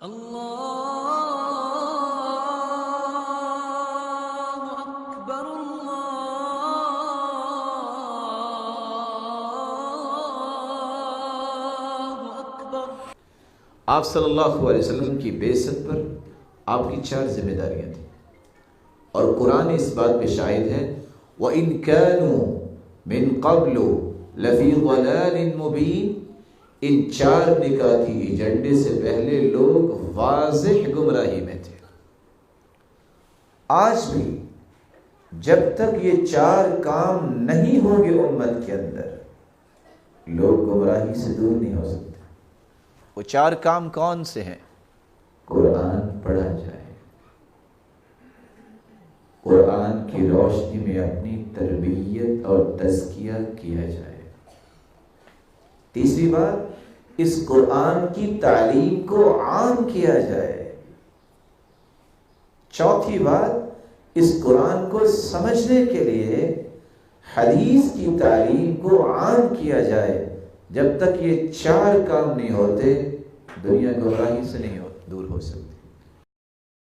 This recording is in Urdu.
اللہ اکبر اللہ اکبر۔ آپ صلی اللہ علیہ وسلم کی بعثت پر آپ کی 4 ذمہ داریاں تھیں، اور قرآن اس بات پہ شاہد ہے وَإِن كَانُوا مِن قَبْلُ لَفِي ضَلَالٍ مُبِينٍ۔ ان 4 نکاتی ایجنڈے سے پہلے لوگ واضح گمراہی میں تھے۔ آج بھی جب تک یہ 4 کام نہیں ہوں گے امت کے اندر، لوگ گمراہی سے دور نہیں ہو سکتے۔ وہ 4 کام کون سے ہیں؟ قرآن پڑھا جائے، قرآن کی روشنی میں اپنی تربیت اور تزکیہ کیا جائے۔ تیسری بات، اس قرآن کی تعلیم کو عام کیا جائے۔ چوتھی بات، اس قرآن کو سمجھنے کے لیے حدیث کی تعلیم کو عام کیا جائے۔ جب تک یہ 4 کام نہیں ہوتے، دنیا گمراہی سے نہیں دور ہو سکتی۔